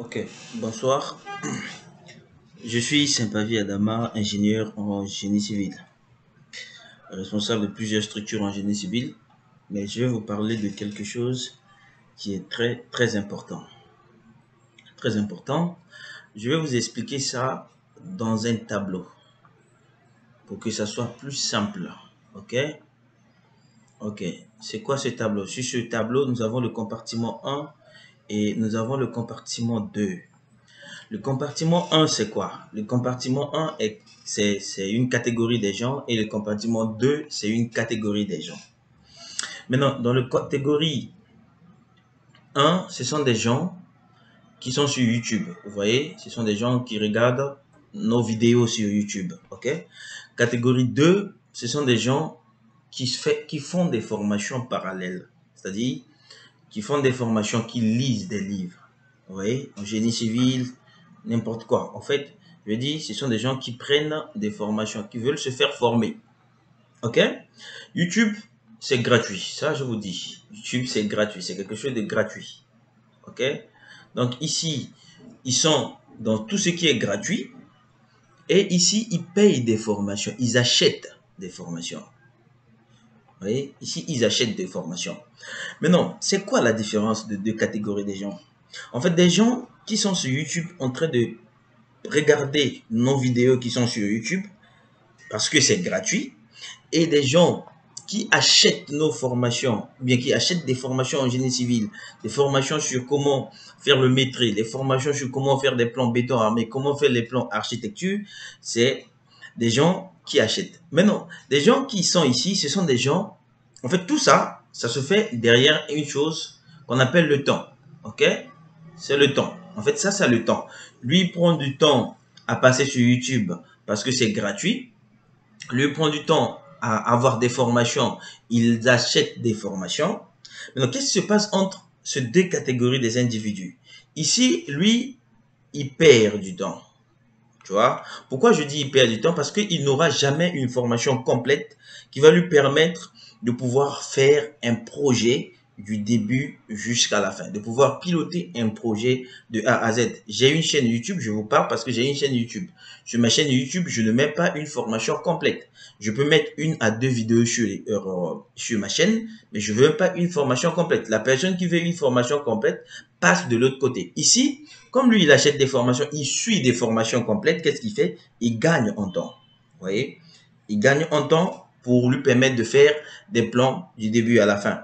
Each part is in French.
Ok, bonsoir. Je suis Saint-Pavi Adama, ingénieur en génie civil, responsable de plusieurs structures en génie civil, mais je vais vous parler de quelque chose qui est très important. Très important. Je vais vous expliquer ça dans un tableau pour que ça soit plus simple. Ok? Ok. C'est quoi ce tableau? Sur ce tableau, nous avons le compartiment 1 et nous avons le compartiment 2. Le compartiment 1, c'est quoi? Le compartiment 1, c'est une catégorie des gens et le compartiment 2, c'est une catégorie des gens. Maintenant, dans la catégorie 1, ce sont des gens qui sont sur YouTube. Vous voyez, ce sont des gens qui regardent nos vidéos sur YouTube. Ok? Catégorie 2, ce sont des gens qui font des formations parallèles. C'est-à-dire, qui font des formations, qui lisent des livres. Vous voyez, en génie civil, n'importe quoi. En fait, je dis, ce sont des gens qui prennent des formations, qui veulent se faire former. Ok? YouTube, c'est gratuit. Ça, je vous dis. YouTube, c'est gratuit. C'est quelque chose de gratuit. Ok? Donc ici, ils sont dans tout ce qui est gratuit. Et ici, ils payent des formations. Ils achètent des formations. Vous voyez? Ici, ils achètent des formations. Mais non, c'est quoi la différence de deux catégories des gens? En fait, des gens qui sont sur YouTube en train de regarder nos vidéos qui sont sur YouTube parce que c'est gratuit et des gens qui achètent nos formations, ou bien qui achètent des formations en génie civil, des formations sur comment faire le maîtrise, des formations sur comment faire des plans béton armé, comment faire les plans architecture, c'est des gens qui achètent. Mais non, des gens qui sont ici, ce sont des gens, en fait tout ça, ça se fait derrière une chose qu'on appelle le temps, ok? C'est le temps. En fait ça, c'est le temps. Lui, il prend du temps à passer sur YouTube parce que c'est gratuit. Lui prend du temps à avoir des formations, ils achètent des formations. Maintenant, qu'est-ce qui se passe entre ces deux catégories des individus? Ici, lui, il perd du temps. Tu vois? Pourquoi je dis il perd du temps? Parce qu'il n'aura jamais une formation complète qui va lui permettre de pouvoir faire un projet du début jusqu'à la fin, de pouvoir piloter un projet de A à Z. J'ai une chaîne YouTube, je vous parle parce que j'ai une chaîne YouTube. Sur ma chaîne YouTube, je ne mets pas une formation complète. Je peux mettre 1 à 2 vidéos sur ma chaîne, mais je ne veux pas une formation complète. La personne qui veut une formation complète passe de l'autre côté. Ici, comme lui, il achète des formations, il suit des formations complètes, qu'est-ce qu'il fait? Il gagne en temps. Vous voyez? Il gagne en temps pour lui permettre de faire des plans du début à la fin.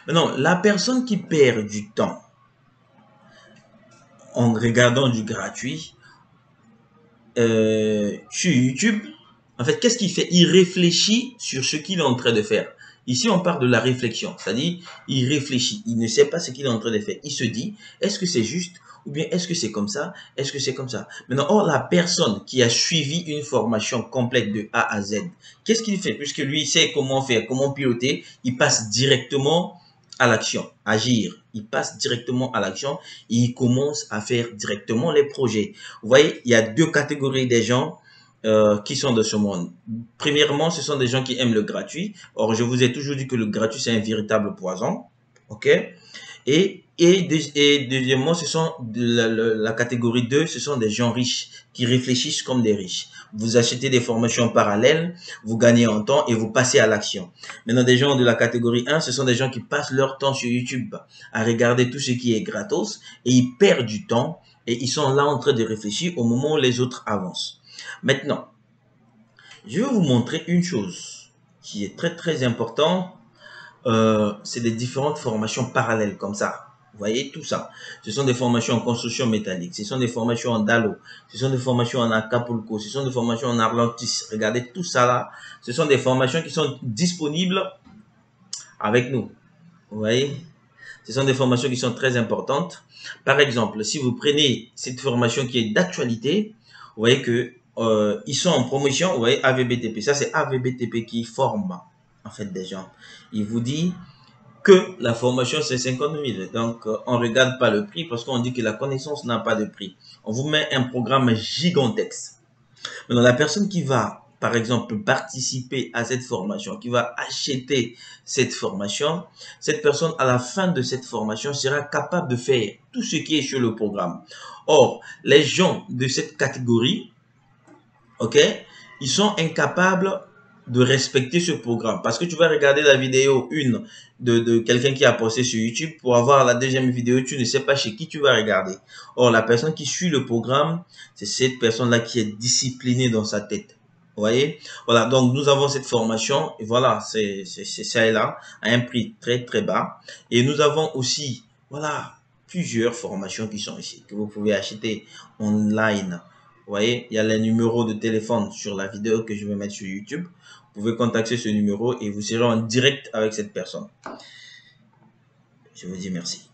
Maintenant, la personne qui perd du temps en regardant du gratuit sur YouTube, en fait, qu'est-ce qu'il fait? Il réfléchit sur ce qu'il est en train de faire. Ici, on parle de la réflexion, c'est-à-dire, il réfléchit, il ne sait pas ce qu'il est en train de faire. Il se dit, est-ce que c'est juste ou bien est-ce que c'est comme ça? Est-ce que c'est comme ça? Maintenant, or, la personne qui a suivi une formation complète de A à Z, qu'est-ce qu'il fait? Puisque lui, il sait comment faire, comment piloter, il passe directement à l'action, agir. Il passe directement à l'action et il commence à faire directement les projets. Vous voyez, il y a deux catégories des gens qui sont de ce monde. Premièrement, ce sont des gens qui aiment le gratuit. Or, je vous ai toujours dit que le gratuit, c'est un véritable poison. OK? Et deuxièmement, ce sont la catégorie 2, ce sont des gens riches qui réfléchissent comme des riches. Vous achetez des formations parallèles, vous gagnez en temps et vous passez à l'action. Maintenant, des gens de la catégorie 1, ce sont des gens qui passent leur temps sur YouTube à regarder tout ce qui est gratos et ils perdent du temps et ils sont là en train de réfléchir au moment où les autres avancent. Maintenant, je vais vous montrer une chose qui est très important. C'est des différentes formations parallèles comme ça. Vous voyez tout ça. Ce sont des formations en construction métallique, ce sont des formations en Dalo, ce sont des formations en Acapulco, ce sont des formations en Atlantis. Regardez tout ça là. Ce sont des formations qui sont disponibles avec nous. Vous voyez? Ce sont des formations qui sont très importantes. Par exemple, si vous prenez cette formation qui est d'actualité, vous voyez que ils sont en promotion. Vous voyez AVBTP. Ça, c'est AVBTP qui forme en fait des gens. Il vous dit que la formation, c'est 50 000. Donc, on ne regarde pas le prix parce qu'on dit que la connaissance n'a pas de prix. On vous met un programme gigantesque. Maintenant, la personne qui va par exemple, participer à cette formation, qui va acheter cette formation, cette personne, à la fin de cette formation, sera capable de faire tout ce qui est sur le programme. Or, les gens de cette catégorie, ok, ils sont incapables de respecter ce programme parce que tu vas regarder la vidéo une de quelqu'un qui a posté sur YouTube pour avoir la deuxième vidéo, tu ne sais pas chez qui tu vas regarder. Or, la personne qui suit le programme, c'est cette personne-là qui est disciplinée dans sa tête. Vous voyez? Voilà, donc nous avons cette formation et voilà, c'est ça et là, à un prix très très bas. Et nous avons aussi, voilà, plusieurs formations qui sont ici, que vous pouvez acheter online. Vous voyez, il y a les numéros de téléphone sur la vidéo que je vais mettre sur YouTube. Vous pouvez contacter ce numéro et vous serez en direct avec cette personne. Je vous dis merci.